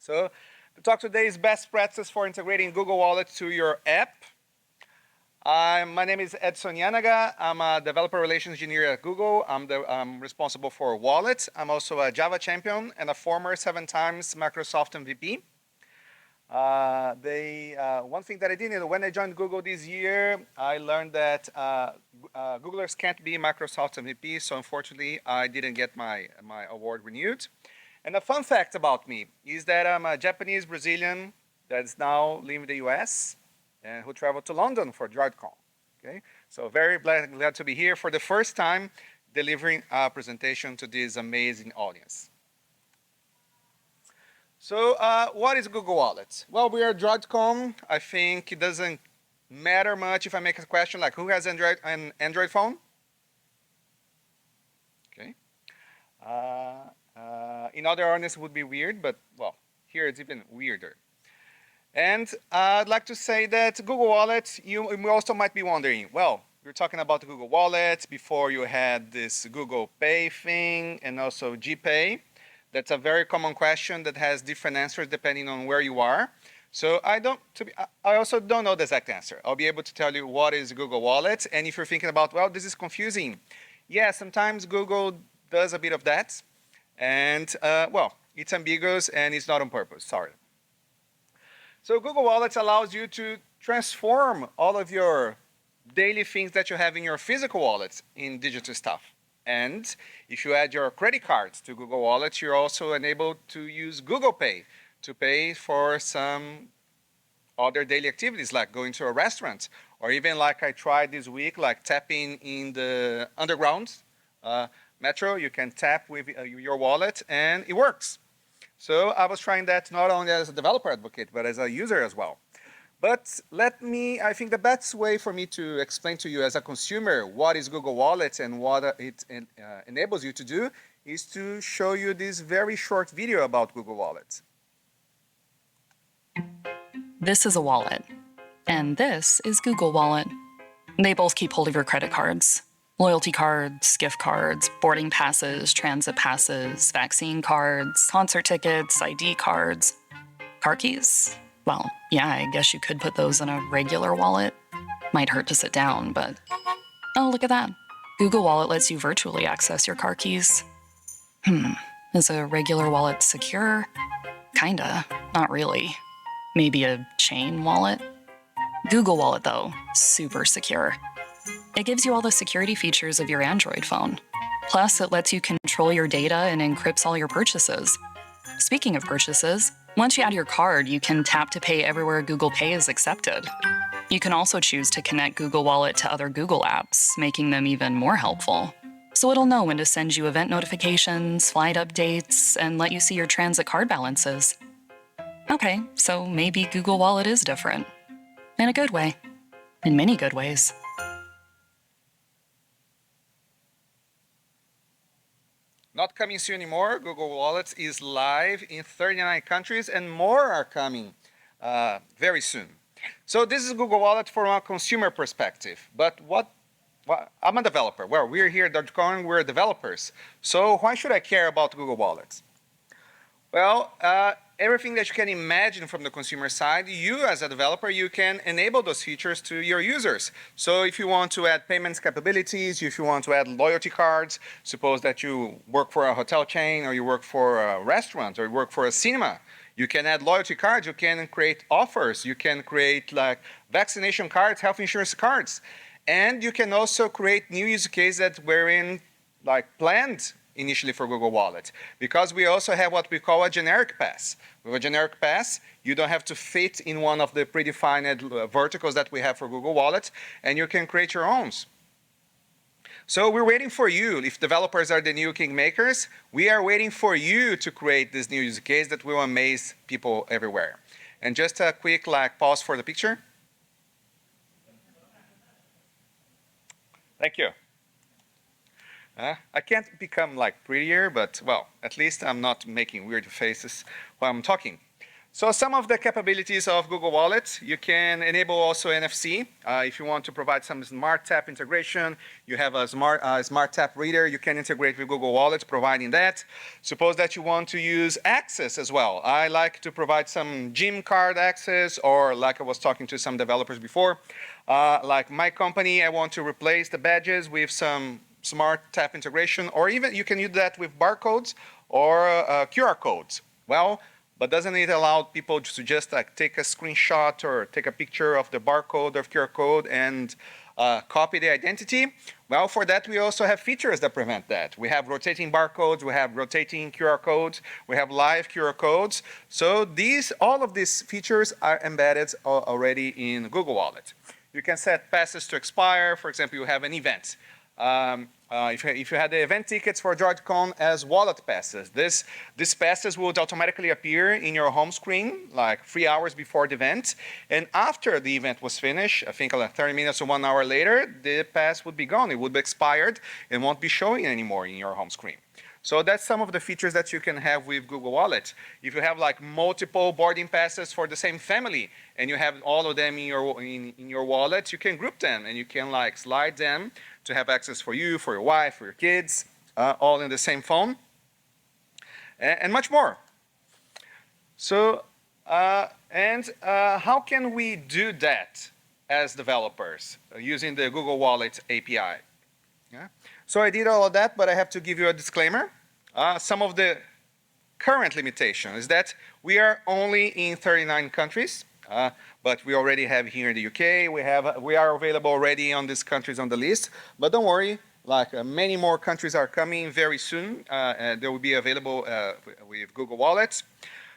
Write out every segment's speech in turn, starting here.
So the talk today is best practices for integrating Google Wallet to your app. My name is Edson Yanaga. I'm a developer relations engineer at Google. I'm responsible for wallets. I'm also a Java champion and a former 7 times Microsoft MVP. One thing that I did when I joined Google this year, I learned that Googlers can't be Microsoft MVP, so unfortunately I didn't get my award renewed. And a fun fact about me is that I'm a Japanese Brazilian that's now living in the US and who traveled to London for DroidCon. Okay? So very glad to be here for the first time delivering a presentation to this amazing audience. So what is Google Wallet? Well, we are DroidCon. I think it doesn't matter much if I make a question like who has an Android phone? Okay. In other audiences it would be weird, but well, here it's even weirder. And I'd like to say that Google Wallet, you also might be wondering, well, we're talking about Google Wallet. Before you had this Google Pay thing and also GPay. That's a very common question that has different answers depending on where you are. So I also don't know the exact answer. I'll be able to tell you what is Google Wallet. And if you're thinking about, well, this is confusing. Yeah, sometimes Google does a bit of that. And well, it's ambiguous and it's not on purpose, sorry. So Google Wallet allows you to transform all of your daily things that you have in your physical wallets in digital stuff. And if you add your credit cards to Google Wallet, you're also enabled to use Google Pay to pay for some other daily activities like going to a restaurant, or even like I tried this week, like tapping in the underground metro. You can tap with your wallet and it works. So I was trying that not only as a developer advocate, but as a user as well. But I think the best way for me to explain to you as a consumer what is Google Wallet and what it enables you to do is to show you this very short video about Google Wallet. This is a wallet, and this is Google Wallet. They both keep hold of your credit cards. Loyalty cards, gift cards, boarding passes, transit passes, vaccine cards, concert tickets, ID cards. Car keys? Well, yeah, I guess you could put those in a regular wallet. Might hurt to sit down, but... Oh, look at that. Google Wallet lets you virtually access your car keys. Is a regular wallet secure? Kinda. Not really. Maybe a chain wallet? Google Wallet, though, super secure. It gives you all the security features of your Android phone. Plus, it lets you control your data and encrypts all your purchases. Speaking of purchases, once you add your card, you can tap to pay everywhere Google Pay is accepted. You can also choose to connect Google Wallet to other Google apps, making them even more helpful. So it'll know when to send you event notifications, flight updates, and let you see your transit card balances. Okay, so maybe Google Wallet is different. In a good way. In many good ways. Not coming soon anymore. Google Wallet is live in 39 countries and more are coming very soon. So this is Google Wallet from a consumer perspective. But I'm a developer. Well, we're here at DroidCon, we're developers. So why should I care about Google Wallet? Well, everything that you can imagine from the consumer side, you as a developer, you can enable those features to your users. So if you want to add payments capabilities, if you want to add loyalty cards, suppose that you work for a hotel chain or you work for a restaurant or you work for a cinema, you can add loyalty cards, you can create offers, you can create like vaccination cards, health insurance cards. And you can also create new use cases that were planned initially for Google Wallet, because we also have what we call a generic pass. With a generic pass, you don't have to fit in one of the predefined verticals that we have for Google Wallet, and you can create your own. So we're waiting for you. If developers are the new kingmakers, we are waiting for you to create this new use case that will amaze people everywhere. And just a quick pause for the picture. Thank you. I can't become prettier, but well, at least I'm not making weird faces while I'm talking. So some of the capabilities of Google Wallet, you can enable also NFC. If you want to provide some smart tap integration, you have a smart tap reader, you can integrate with Google Wallet providing that. Suppose that you want to use access as well. I like to provide some gym card access, or like I was talking to some developers before, like my company, I want to replace the badges with some smart tap integration, or even you can use that with barcodes or QR codes. Well, but doesn't it allow people to just like take a screenshot or take a picture of the barcode or QR code and copy the identity? Well, for that, we also have features that prevent that. We have rotating barcodes, we have rotating QR codes, we have live QR codes. So all of these features are embedded already in Google Wallet. You can set passes to expire. For example, you have an event. If you had the event tickets for DroidCon as wallet passes, these passes would automatically appear in your home screen like 3 hours before the event. And after the event was finished, I think like 30 minutes or 1 hour later, the pass would be gone. It would be expired and won't be showing anymore in your home screen. So that's some of the features that you can have with Google Wallet. If you have like multiple boarding passes for the same family and you have all of them in your wallet, you can group them and you can like slide them to have access for you, for your wife, for your kids, all in the same phone, and much more. So, how can we do that as developers using the Google Wallet API? Yeah. So I did all of that, but I have to give you a disclaimer. Some of the current limitation is that we are only in 39 countries, but we already have here in the UK, we are available already on these countries on the list, but don't worry, like many more countries are coming very soon, and they will be available with Google Wallet.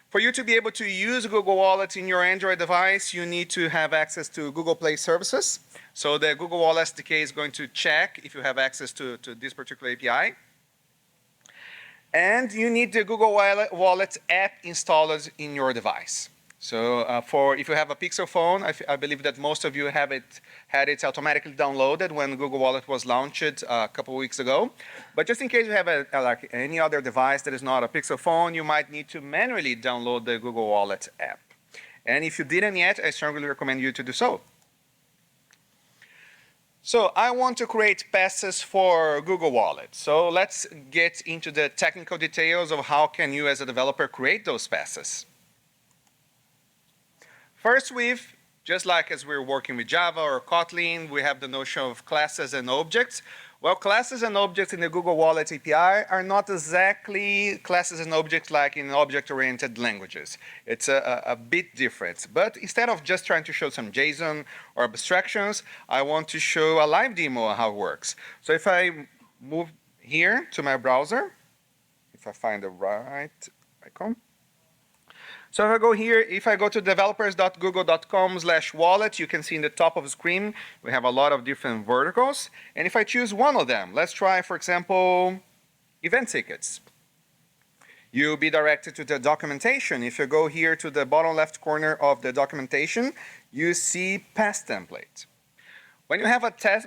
For you to be able to use Google Wallet in your Android device, you need to have access to Google Play services. So the Google Wallet SDK is going to check if you have access to this particular API. And you need the Google Wallet app installed in your device. So if you have a Pixel phone, I believe that most of you had it automatically downloaded when Google Wallet was launched a couple of weeks ago. But just in case you have like any other device that is not a Pixel phone, you might need to manually download the Google Wallet app. And if you didn't yet, I strongly recommend you to do so. So I want to create passes for Google Wallet. So let's get into the technical details of how can you as a developer create those passes. First, just like as we're working with Java or Kotlin, we have the notion of classes and objects. Well, classes and objects in the Google Wallet API are not exactly classes and objects like in object-oriented languages. It's a bit different. But instead of just trying to show some JSON or abstractions, I want to show a live demo of how it works. So if I move here to my browser, if I find the right icon, so if I go here, if I go to developers.google.com/wallet, you can see in the top of the screen, we have a lot of different verticals. And if I choose one of them, let's try, for example, event tickets. You'll be directed to the documentation. If you go here to the bottom left corner of the documentation, you see pass template. When you have a pass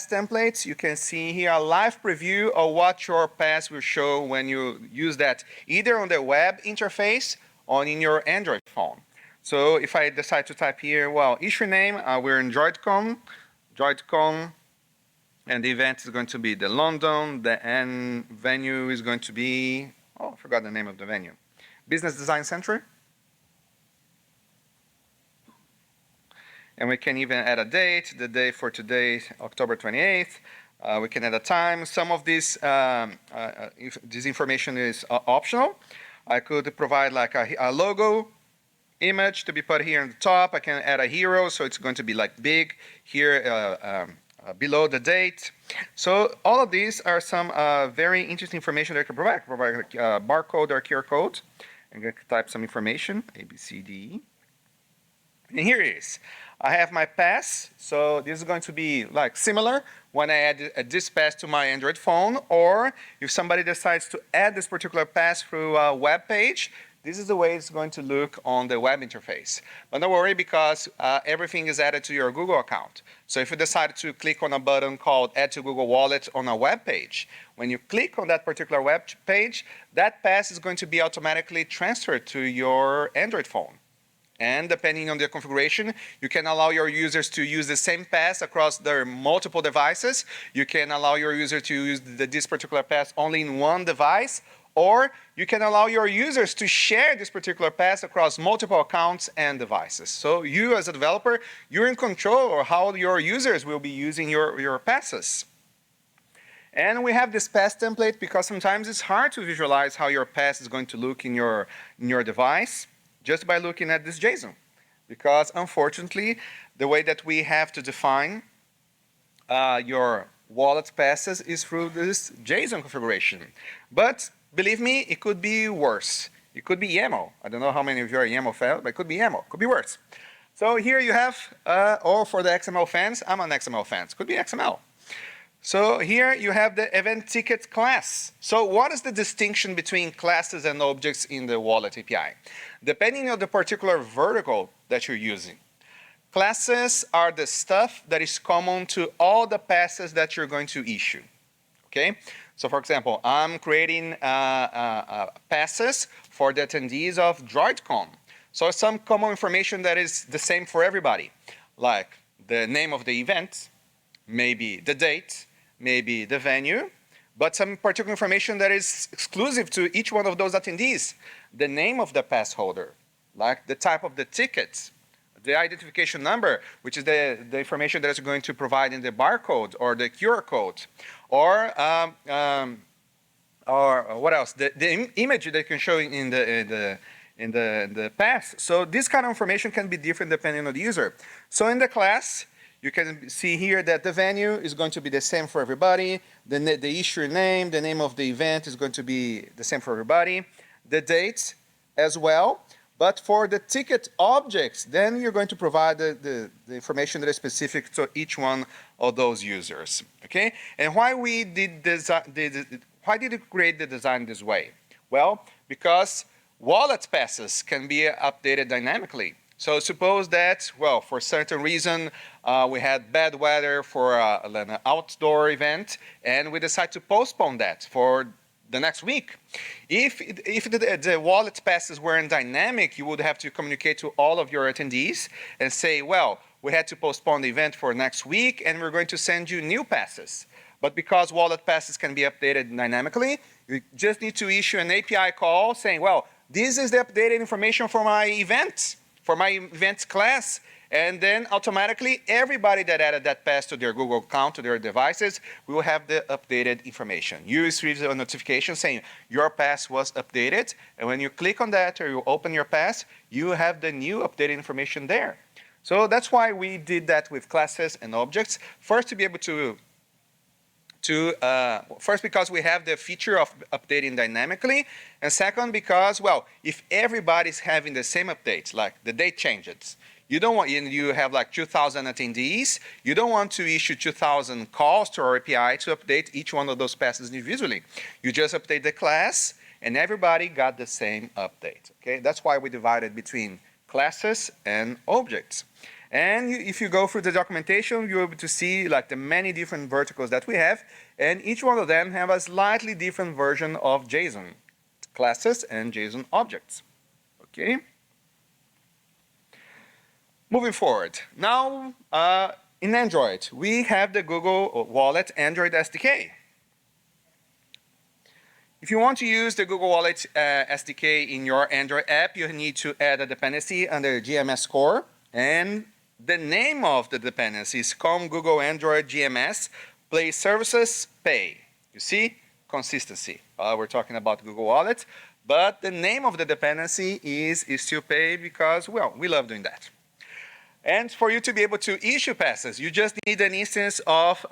template, you can see here a live preview of what your pass will show when you use that, either on the web interface or in your Android phone. So if I decide to type here, well, issue name, we're in DroidCon, and the event is going to be the London, and venue is going to be, oh, I forgot the name of the venue, Business Design Center. And we can even add a date, the day for today, October 28th. We can add a time. Some of this information is optional. I could provide like a logo image to be put here on the top. I can add a hero, so it's going to be like big here below the date. So all of these are some very interesting information that I can provide. Provide like barcode or QR code. I'm going to type some information, A, B, C, D, E. And here it is. I have my pass, so this is going to be like similar when I add this pass to my Android phone, or if somebody decides to add this particular pass through a web page, this is the way it's going to look on the web interface. But don't worry, because everything is added to your Google account. So if you decide to click on a button called Add to Google Wallet on a web page, when you click on that particular web page, that pass is going to be automatically transferred to your Android phone. And depending on the configuration, you can allow your users to use the same pass across their multiple devices. You can allow your user to use this particular pass only in one device, or you can allow your users to share this particular pass across multiple accounts and devices. So you as a developer, you're in control of how your users will be using your passes. And we have this pass template because sometimes it's hard to visualize how your pass is going to look in your device just by looking at this JSON. Because unfortunately, the way that we have to define your wallet passes is through this JSON configuration. But believe me, it could be worse. It could be YAML. I don't know how many of you are YAML fans, but it could be YAML. It could be worse. So here you have, or for the XML fans, I'm an XML fan. It could be XML. So here you have the event ticket class. So what is the distinction between classes and objects in the wallet API? Depending on the particular vertical that you're using. Classes are the stuff that is common to all the passes that you're going to issue. Okay? So for example, I'm creating passes for the attendees of DroidCon. So some common information that is the same for everybody, like the name of the event, maybe the date, maybe the venue, but some particular information that is exclusive to each one of those attendees. The name of the pass holder, like the type of the ticket, the identification number, which is the information that is going to provide in the barcode or the QR code, or what else? The image that you can show in the pass. So this kind of information can be different depending on the user. So in the class, you can see here that the venue is going to be the same for everybody. The issuer name, the name of the event is going to be the same for everybody. The date as well. But for the ticket objects, then you're going to provide the information that is specific to each one of those users. Okay? And why we did why did we create the design this way? Well, because wallet passes can be updated dynamically. So suppose that, well, for a certain reason, we had bad weather for an outdoor event, and we decide to postpone that for the next week. If the wallet passes weren't dynamic, you would have to communicate to all of your attendees and say, well, we had to postpone the event for next week, and we're going to send you new passes. But because wallet passes can be updated dynamically, you just need to issue an API call saying, well, this is the updated information for my event. For my events class, and then automatically everybody that added that pass to their Google account, to their devices, will have the updated information. You receive a notification saying your pass was updated, and when you click on that or you open your pass, you have the new updated information there. So that's why we did that with classes and objects. First, to be able first, because we have the feature of updating dynamically, and second, because, well, if everybody's having the same updates, like the date changes, you don't want, you have like 2,000 attendees, you don't want to issue 2,000 calls to our API to update each one of those passes individually. You just update the class, and everybody got the same update. Okay, that's why we divided between classes and objects. And if you go through the documentation, you'll be able to see like the many different verticals that we have, and each one of them have a slightly different version of JSON, classes and JSON objects. Okay? Moving forward. Now, in Android, we have the Google Wallet Android SDK. If you want to use the Google Wallet SDK in your Android app, you need to add a dependency under GMS core, and the name of the dependency is com Google Android GMS Play Services Pay. You see? Consistency. We're talking about Google Wallet, but the name of the dependency is still Pay because, well, we love doing that. And for you to be able to issue passes, you just need an instance of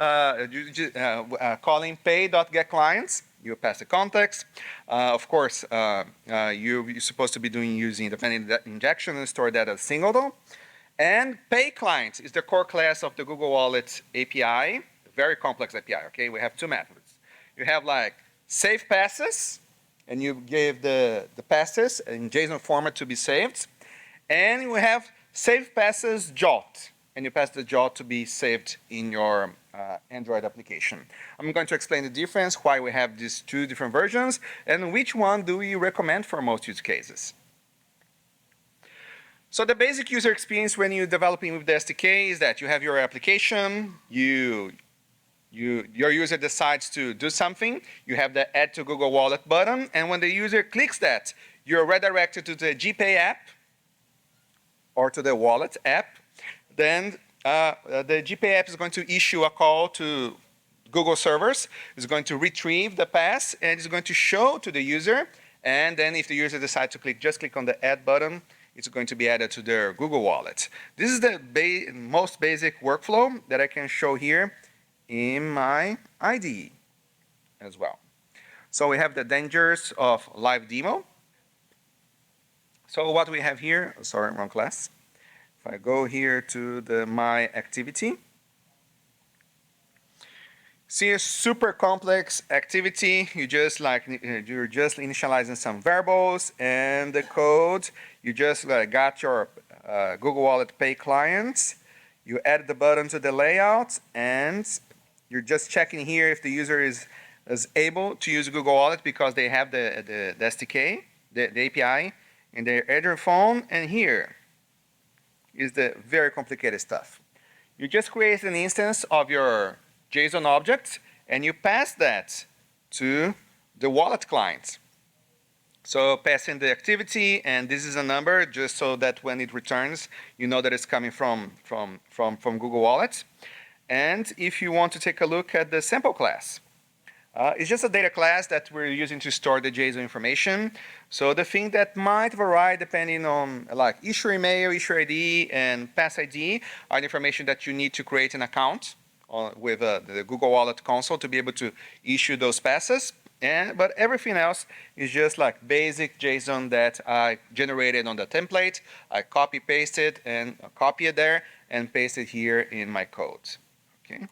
calling pay.getClients. You pass the context. Of course, you're supposed to be using independent injection and store that as single. And pay client is the core class of the Google Wallet API, very complex API, okay? We have two methods. You have like save passes and you give the passes in JSON format to be saved. And we have save passes JOT, and you pass the JOT to be saved in your Android application. I'm going to explain the difference, why we have these two different versions, and which one do we recommend for most use cases. So the basic user experience when you're developing with the SDK is that you have your application, your user decides to do something, you have the Add to Google Wallet button, and when the user clicks that, you're redirected to the GPay app or to the Wallet app. Then the GPay app is going to issue a call to Google servers. It's going to retrieve the pass, and it's going to show to the user. And then if the user decides to just click on the Add button, it's going to be added to their Google Wallet. This is the most basic workflow that I can show here in my IDE as well. So we have the dangers of live demo. So what we have here, sorry, wrong class. If I go here to my activity, see a super complex activity. You're just initializing some variables and the code. You just got your Google Wallet Pay client. You add the button to the layout, and you're just checking here if the user is able to use Google Wallet because they have the SDK, the API in their Android phone. And here is the very complicated stuff. You just create an instance of your JSON object, and you pass that to the wallet client. So pass in the activity, and this is a number just so that when it returns, you know that it's coming from Google Wallet. And if you want to take a look at the sample class, it's just a data class that we're using to store the JSON information. So the thing that might vary depending on like issuer email, issuer ID, and pass ID are the information that you need to create an account with the Google Wallet console to be able to issue those passes. But everything else is just like basic JSON that I generated on the template. I copy paste it and copy it there and paste it here in my code. Okay.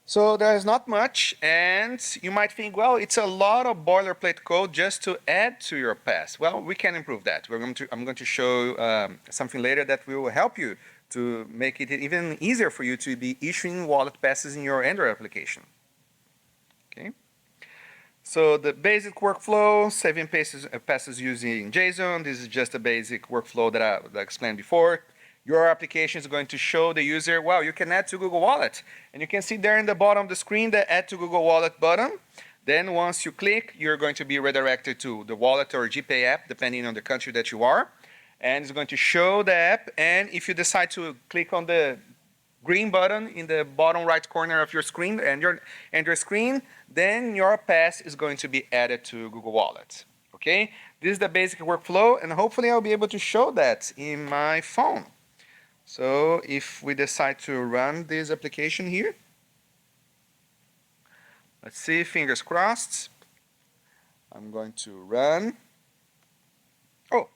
So there's not much, and you might think, well, it's a lot of boilerplate code just to add to your pass. Well, we can improve that. I'm going to show something later that will help you to make it even easier for you to be issuing wallet passes in your Android application. Okay. So the basic workflow, saving passes using JSON. This is just a basic workflow that I explained before. Your application is going to show the user, well, you can add to Google Wallet. And you can see there in the bottom of the screen the Add to Google Wallet button. Then once you click, you're going to be redirected to the Wallet or GPay app, depending on the country that you are. And it's going to show the app. And if you decide to click on the green button in the bottom right corner of your screen, and your screen, then your pass is going to be added to Google Wallet. Okay? This is the basic workflow, and hopefully I'll be able to show that in my phone. So if we decide to run this application here, let's see, fingers crossed. I'm going to run. Oh,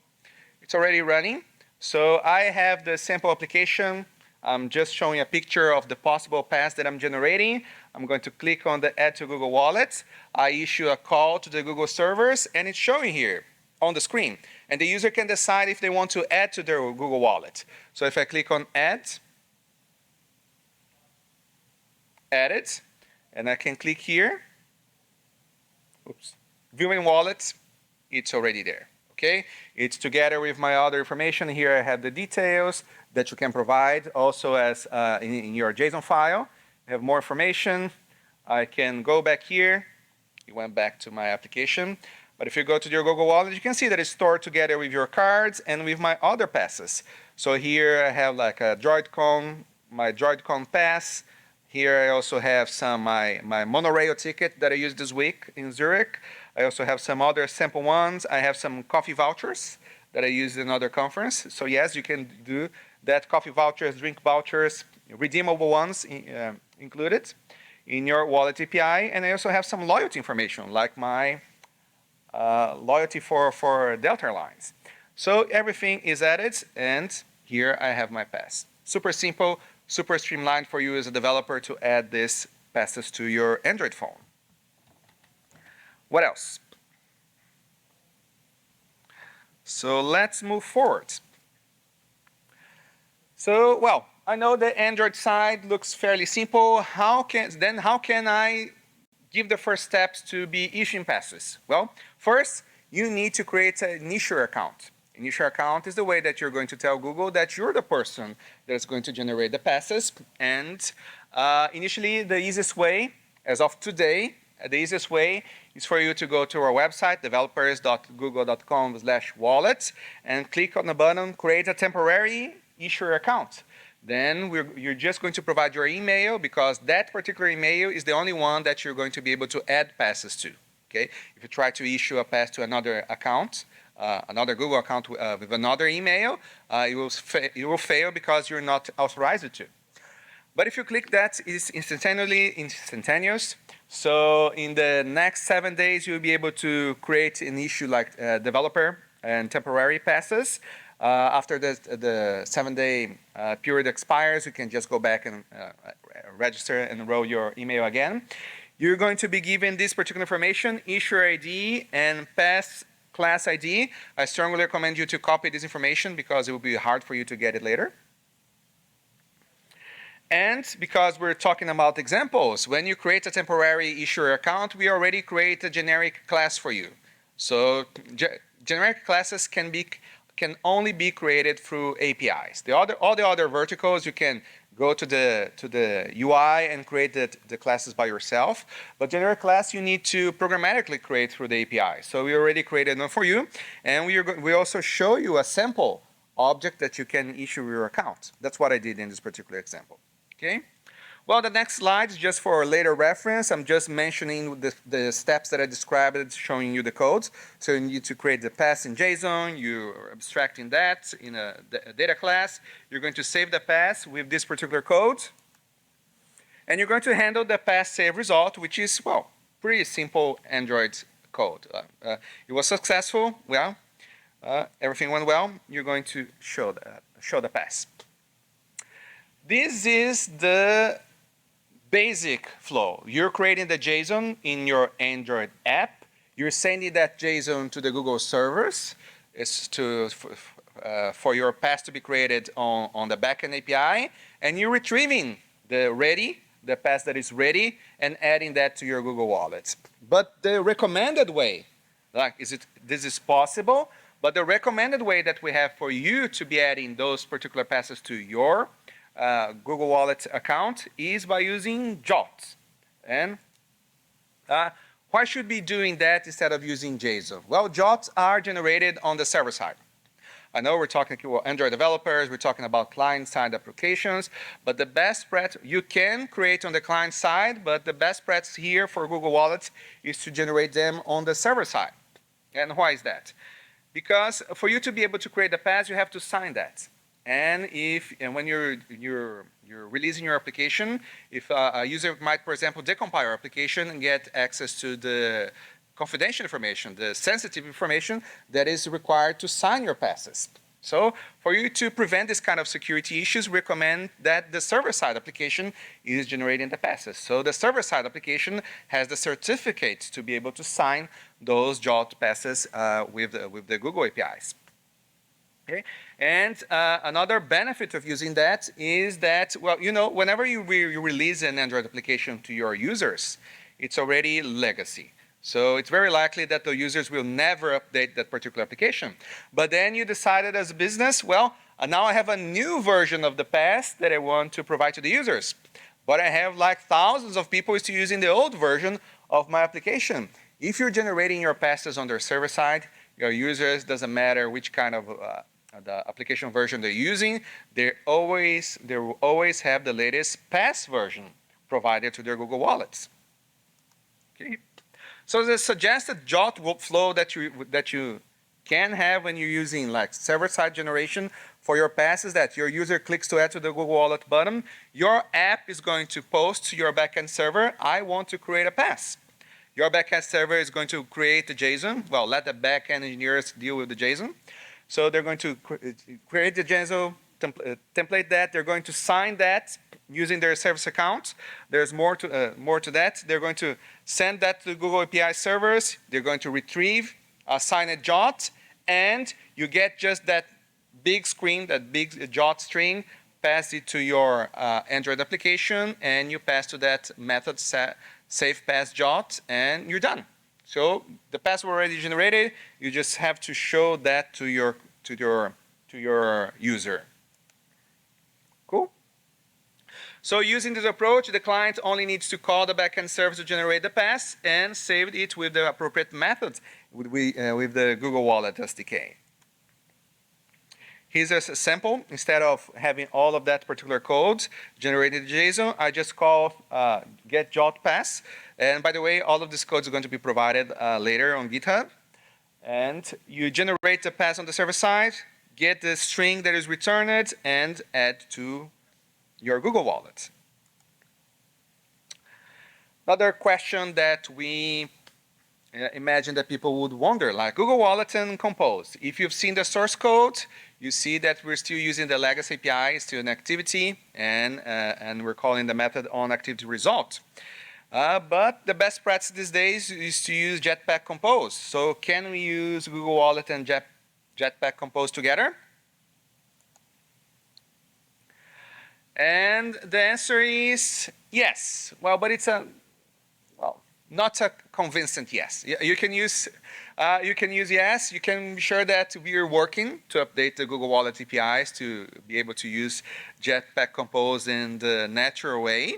it's already running. So I have the sample application. I'm just showing a picture of the possible pass that I'm generating. I'm going to click on the Add to Google Wallet. I issue a call to the Google servers, and it's showing here on the screen. And the user can decide if they want to add to their Google Wallet. So if I click on Add it, and I can click here, oops, Viewing Wallet, it's already there. Okay, it's together with my other information. Here I have the details that you can provide also as in your JSON file. I have more information. I can go back here. It went back to my application. But if you go to your Google Wallet, you can see that it's stored together with your cards and with my other passes. So here I have like a DroidCon, my DroidCon pass. Here I also have my monorail ticket that I used this week in Zurich. I also have some other sample ones. I have some coffee vouchers that I used in another conference. So yes, you can do that, coffee vouchers, drink vouchers, redeemable ones included in your wallet API. And I also have some loyalty information, like my loyalty for Delta Airlines. So everything is added, and here I have my pass. Super simple, super streamlined for you as a developer to add these passes to your Android phone. What else? So let's move forward. So, well, I know the Android side looks fairly simple. How can I give the first steps to be issuing passes? Well, first, you need to create an issuer account. An issuer account is the way that you're going to tell Google that you're the person that's going to generate the passes. And initially, the easiest way, as of today, the easiest way is for you to go to our website, developers.google.com/wallet, and click on the button, create a temporary issuer account. Then you're just going to provide your email, because that particular email is the only one that you're going to be able to add passes to. Okay? If you try to issue a pass to another account, another Google account with another email, it will fail because you're not authorized to. But if you click that, it's instantaneous. So in the next 7 days, you'll be able to create an issue like developer and temporary passes. After the 7-day period expires, you can just go back and register and enroll your email again. You're going to be given this particular information, issuer ID and pass class ID. I strongly recommend you to copy this information because it will be hard for you to get it later. And because we're talking about examples, when you create a temporary issuer account, we already create a generic class for you. So generic classes can only be created through APIs. All the other verticals, you can go to the UI and create the classes by yourself. But generic class, you need to programmatically create through the API. So we already created one for you, and we also show you a sample object that you can issue your account. That's what I did in this particular example. Okay. Well, the next slide is just for later reference. I'm just mentioning the steps that I described, showing you the codes. So you need to create the pass in JSON. You're abstracting that in a data class. You're going to save the pass with this particular code. And you're going to handle the pass save result, which is, well, pretty simple Android code. It was successful. Well, everything went well. You're going to show the pass. This is the basic flow. You're creating the JSON in your Android app. You're sending that JSON to the Google servers. It's for your pass to be created on the backend API. And you're retrieving the pass that is ready, and adding that to your Google Wallet. But the recommended way, this is possible, but the recommended way that we have for you to be adding those particular passes to your Google Wallet account is by using JOT. And why should we be doing that instead of using JSON? Well, JOTs are generated on the server side. I know we're talking about Android developers, we're talking about client-side applications, but the best practice you can create on the client side, but the best practice here for Google Wallet is to generate them on the server side. And why is that? Because for you to be able to create the pass, you have to sign that. And when you're releasing your application, if a user might, for example, decompile your application and get access to the confidential information, the sensitive information that is required to sign your passes. So for you to prevent this kind of security issues, we recommend that the server-side application is generating the passes. So the server-side application has the certificate to be able to sign those JOT passes with the Google APIs. Okay. And another benefit of using that is that, well, whenever you release an Android application to your users, it's already legacy. So it's very likely that the users will never update that particular application. But then you decided as a business, well, now I have a new version of the pass that I want to provide to the users. But I have like thousands of people still using the old version of my application. If you're generating your passes on their server side, your users, doesn't matter which kind of the application version they're using, they will always have the latest pass version provided to their Google Wallets. Okay. So the suggested JOT workflow that you can have when you're using like server-side generation for your pass is that your user clicks to add to the Google Wallet button. Your app is going to post to your backend server, I want to create a pass. Your backend server is going to create the JSON. Well, let the backend engineers deal with the JSON. So they're going to create the JSON template that. They're going to sign that using their service account. There's more to that. They're going to send that to Google API servers. They're going to retrieve a signed JOT, and you get just that big screen, that big JOT string, pass it to your Android application, and you pass to that method save pass JOT, and you're done. So the password already generated. You just have to show that to your user. Cool. So using this approach, the client only needs to call the backend service to generate the pass and save it with the appropriate methods with the Google Wallet SDK. Here's a sample. Instead of having all of that particular code generated in JSON, I just call get jot pass. And by the way, all of this code is going to be provided later on GitHub. And you generate the pass on the server side, get the string that is returned, and add to your Google Wallet. Another question that we imagine that people would wonder, like Google Wallet and Compose. If you've seen the source code, you see that we're still using the legacy API, still an activity, and we're calling the method on activity result. But the best practice these days is to use Jetpack Compose. So can we use Google Wallet and Jetpack Compose together? And the answer is yes. Well, but it's not a convincing yes. You can use yes. You can be sure that we are working to update the Google Wallet APIs to be able to use Jetpack Compose in the natural way.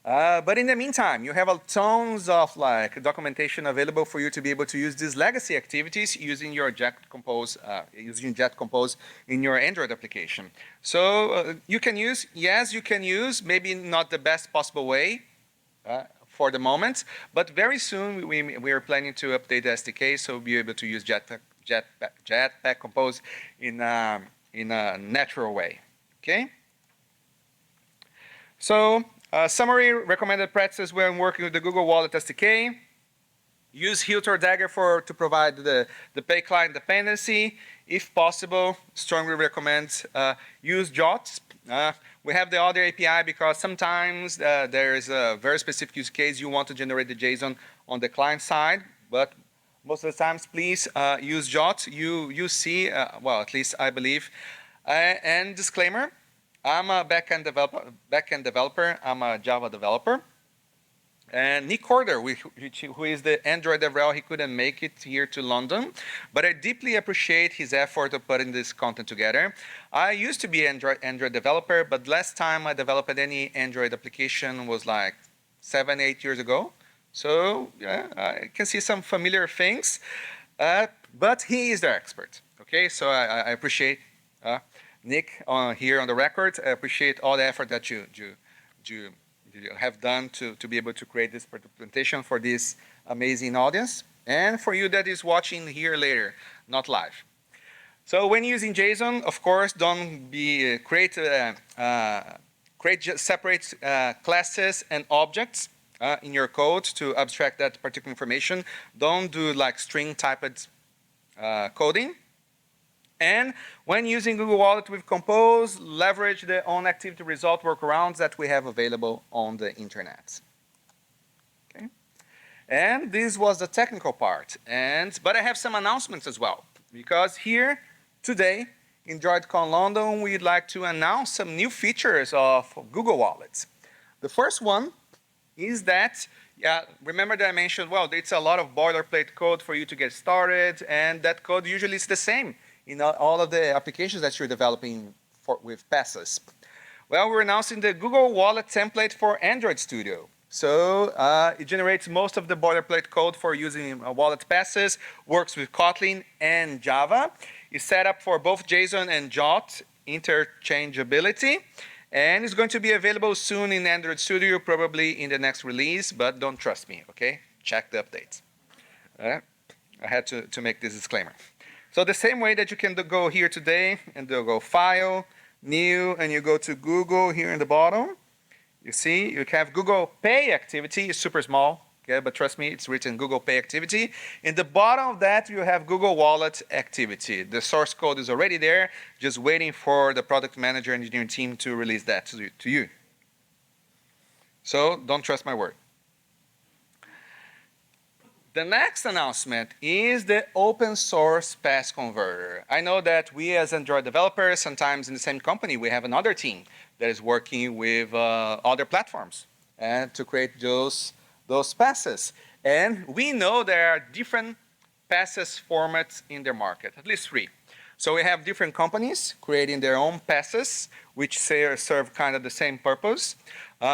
But in the meantime, you have tons of documentation available for you to be able to use these legacy activities using your Jet Compose in your Android application. So you can use, yes, you can use, maybe not the best possible way for the moment, but very soon we are planning to update the SDK, so we'll be able to use Jetpack Compose in a natural way. Okay. So. Summary recommended practices when working with the Google Wallet SDK. Use Hilt or Dagger to provide the pay client dependency. If possible, strongly recommend use JOTs. We have the other API because sometimes there is a very specific use case you want to generate the JSON on the client side, but most of the times, please use JOT. You see, well, at least I believe. And disclaimer. I'm a backend developer. I'm a Java developer. And Nick Corder, who is the Android DevRel, he couldn't make it here to London. But I deeply appreciate his effort of putting this content together. I used to be an Android developer, but last time I developed any Android application was like 7, 8 years ago. So yeah, I can see some familiar things. But he is the expert. Okay, so I appreciate Nick here on the record. I appreciate all the effort that you have done to be able to create this presentation for this amazing audience, and for you that is watching here later, not live. So when using JSON, of course, don't create separate classes and objects in your code to abstract that particular information. Don't do like string typed coding. And when using Google Wallet with Compose, leverage the on-activity result workarounds that we have available on the internet. Okay. And this was the technical part. But I have some announcements as well. Because here, today, in DroidCon London, we'd like to announce some new features of Google Wallet. The first one is that, remember that I mentioned, well, it's a lot of boilerplate code for you to get started, and that code usually is the same in all of the applications that you're developing with passes. Well, we're announcing the Google Wallet template for Android Studio. So it generates most of the boilerplate code for using wallet passes, works with Kotlin and Java. It's set up for both JSON and JOT interchangeability. And it's going to be available soon in Android Studio, probably in the next release, but don't trust me, okay? Check the updates. I had to make this disclaimer. So the same way that you can go here today and go File, New, and you go to Google here in the bottom. You see, you have Google Pay activity, it's super small, Okay, but trust me, it's written Google Pay activity. In the bottom of that, you have Google Wallet activity. The source code is already there, just waiting for the product manager and engineering team to release that to you. So don't trust my word. The next announcement is the open source pass converter. I know that we as Android developers, sometimes in the same company, we have another team that is working with other platforms and to create those passes. And we know there are different passes formats in their market, at least 3. So we have different companies creating their own passes, which serve kind of the same purpose.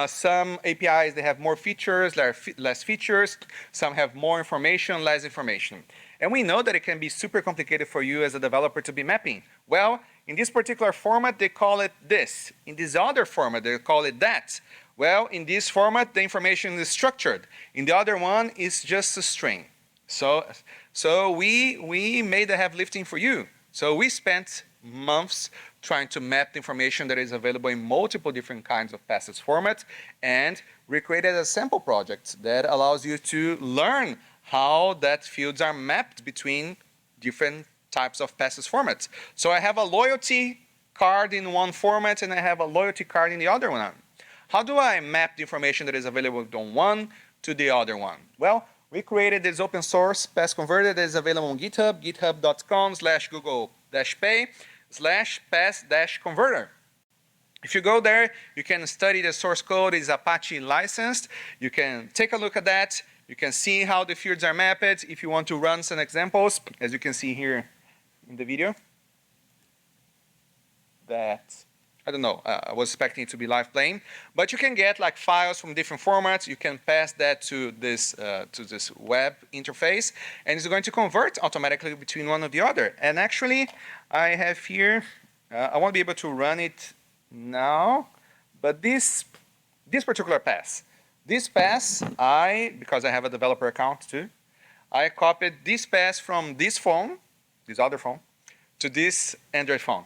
Some APIs, they have more features, less features. Some have more information, less information. And we know that it can be super complicated for you as a developer to be mapping. Well, in this particular format, they call it this. In this other format, they call it that. Well, in this format, the information is structured. In the other one, it's just a string. So we made the heavy lifting for you. So we spent months trying to map the information that is available in multiple different kinds of passes formats, and we created a sample project that allows you to learn how that fields are mapped between different types of passes formats. So I have a loyalty card in one format and I have a loyalty card in the other one. How do I map the information that is available on one to the other one? Well, we created this open source pass converter that is available on GitHub, github.com/google-pay/pass-converter. If you go there, you can study the source code. It's Apache licensed. You can take a look at that. You can see how the fields are mapped. If you want to run some examples, as you can see here in the video, that I don't know, I was expecting it to be live playing, but you can get like files from different formats. You can pass that to this web interface, and it's going to convert automatically between one or the other. And actually, I have here, I won't be able to run it now, but this particular pass, because I have a developer account too, I copied this pass from this phone, this other phone, to this Android phone.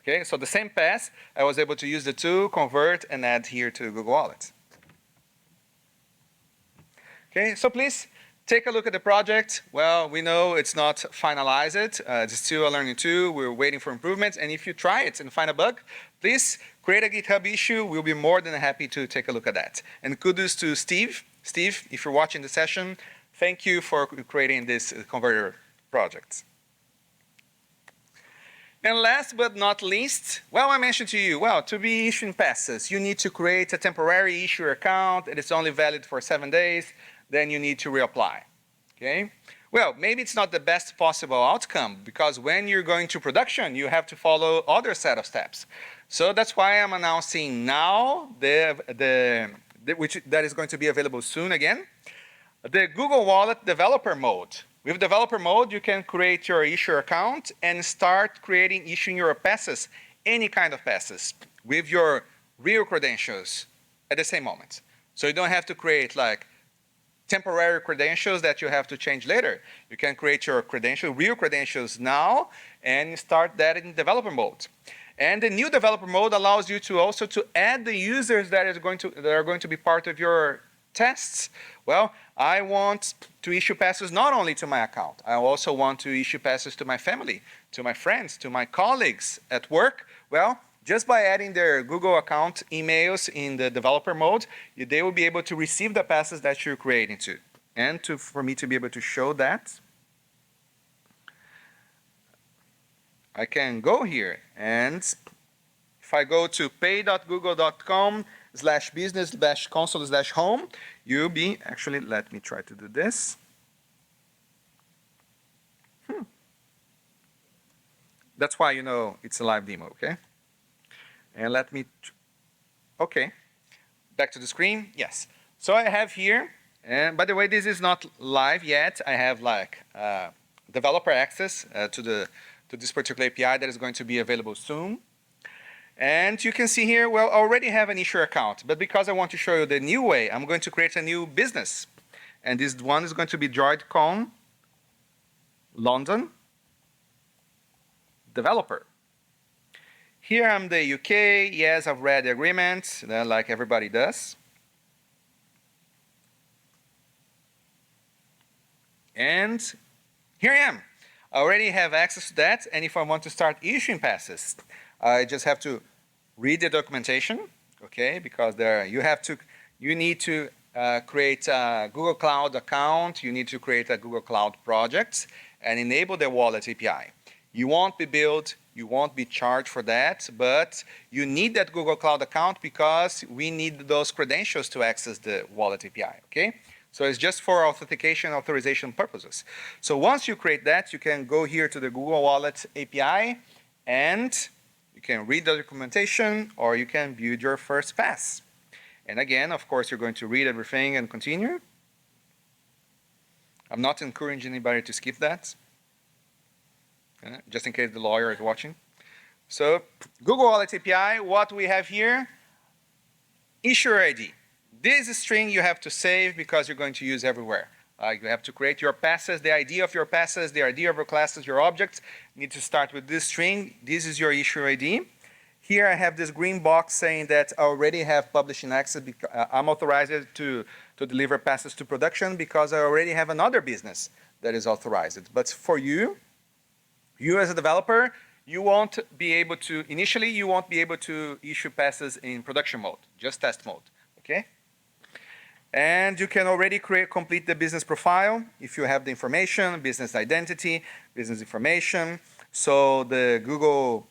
Okay, so the same pass, I was able to use the two, convert, and add here to Google Wallet. Okay, so please take a look at the project. Well, we know it's not finalized. It's still a learning tool. We're waiting for improvements. And if you try it and find a bug, please create a GitHub issue. We'll be more than happy to take a look at that. And kudos to Steve. Steve, if you're watching the session, thank you for creating this converter project. And last but not least, well, I mentioned to you, well, to be issuing passes, you need to create a temporary issuer account, and it's only valid for 7 days, then you need to reapply, okay? Well, maybe it's not the best possible outcome, because when you're going to production, you have to follow other set of steps. So that's why I'm announcing now, which that is going to be available soon again, the Google Wallet developer mode. With developer mode, you can create your issuer account and start issuing your passes, any kind of passes, with your real credentials at the same moment. So you don't have to create like temporary credentials that you have to change later. You can create your real credentials now, and start that in developer mode. And the new developer mode allows you to also to add the users that are going to be part of your tests. Well, I want to issue passes not only to my account. I also want to issue passes to my family, to my friends, to my colleagues at work. Well, just by adding their Google account emails in the developer mode, they will be able to receive the passes that you're creating too. And for me to be able to show that, I can go here, and if I go to pay.google.com/business-console/home, you'll be, actually, let me try to do this. That's why you know it's a live demo, okay? And let me, okay, back to the screen, yes. So I have here, and by the way, this is not live yet. I have like developer access to this particular API that is going to be available soon. And you can see here, well, I already have an issuer account, but because I want to show you the new way, I'm going to create a new business. And this one is going to be DroidCon London Developer. Here I'm the UK. Yes, I've read the agreement, like everybody does. And here I am. I already have access to that, and if I want to start issuing passes, I just have to read the documentation, okay? Because you need to create a Google Cloud account, you need to create a Google Cloud project, and enable the wallet API. You won't be billed, you won't be charged for that, but you need that Google Cloud account because we need those credentials to access the wallet API, okay? So it's just for authentication, authorization purposes. So once you create that, you can go here to the Google Wallet API and you can read the documentation or you can build your first pass. And again, of course, you're going to read everything and continue. I'm not encouraging anybody to skip that, just in case the lawyer is watching. So Google Wallet API, what we have here, issuer ID. This string you have to save because you're going to use everywhere. You have to create your passes, the ID of your passes, the ID of your classes, your objects. You need to start with this string. This is your issuer ID. Here I have this green box saying that I already have publishing access. I'm authorized to deliver passes to production because I already have another business that is authorized. But for you as a developer, you won't be able to, initially you won't be able to issue passes in production mode, just test mode, okay? And you can already complete the business profile if you have the information, business identity, business information. So the Google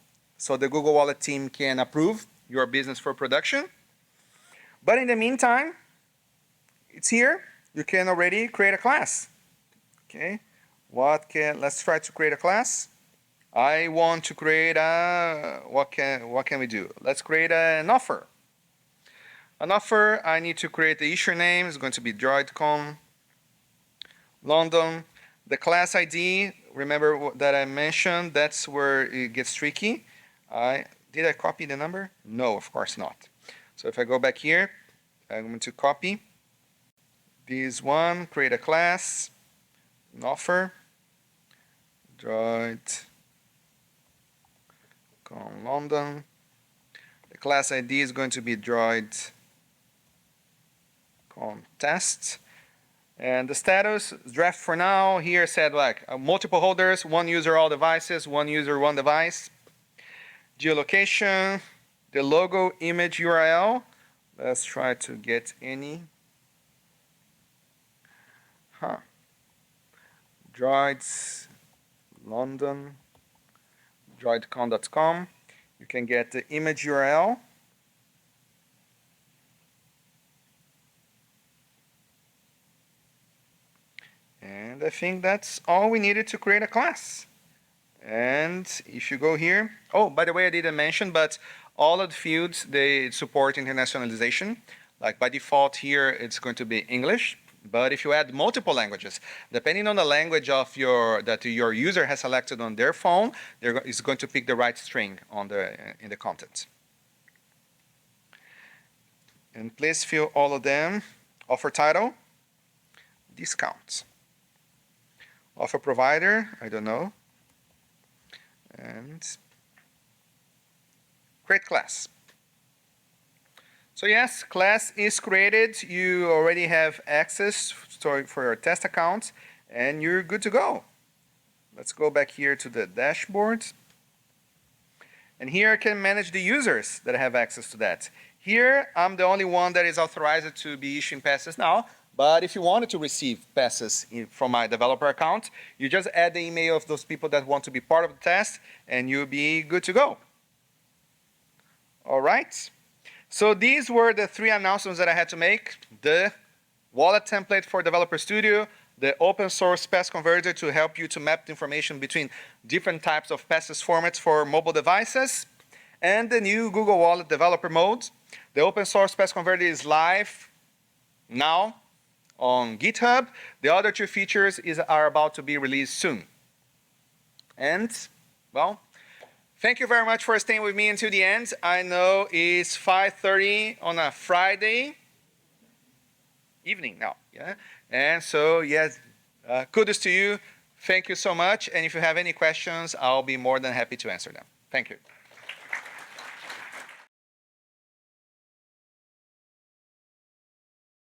Wallet team can approve your business for production. But in the meantime, it's here. You can already create a class. Okay. Let's try to create a class. I want to create what can we do? Let's create an offer. An offer, I need to create the issuer name. It's going to be DroidCon London. The class ID, remember that I mentioned, that's where it gets tricky. Did I copy the number? No, of course not. So if I go back here, I'm going to copy this one, create a class, an offer, DroidCon London. The class ID is going to be DroidCon test. And the status, draft for now, here said like multiple holders, one user, all devices, one user, one device. Geolocation, the logo, image, URL. Let's try to get any. Droids, London, droidcon.com. You can get the image URL. And I think that's all we needed to create a class. And if you go here, oh, by the way, I didn't mention, but all of the fields, they support internationalization. Like by default here, it's going to be English. But if you add multiple languages, depending on the language of that your user has selected on their phone, it's going to pick the right string in the content. And please fill all of them. Offer title, discounts. Offer provider, I don't know. And create class. So yes, class is created. You already have access for your test account and you're good to go. Let's go back here to the dashboard. And here I can manage the users that have access to that. Here, I'm the only one that is authorized to be issuing passes now. But if you wanted to receive passes from my developer account, you just add the email of those people that want to be part of the test, and you'll be good to go. All right. So these were the 3 announcements that I had to make. The wallet template for Developer Studio, the open source pass converter to help you to map the information between different types of passes formats for mobile devices, and the new Google Wallet developer mode. The open source pass converter is live now on GitHub. The other 2 features are about to be released soon. And, well, thank you very much for staying with me until the end. I know it's 5:30 on a Friday evening now, yeah? And so, yes, kudos to you. Thank you so much. And if you have any questions, I'll be more than happy to answer them. Thank you.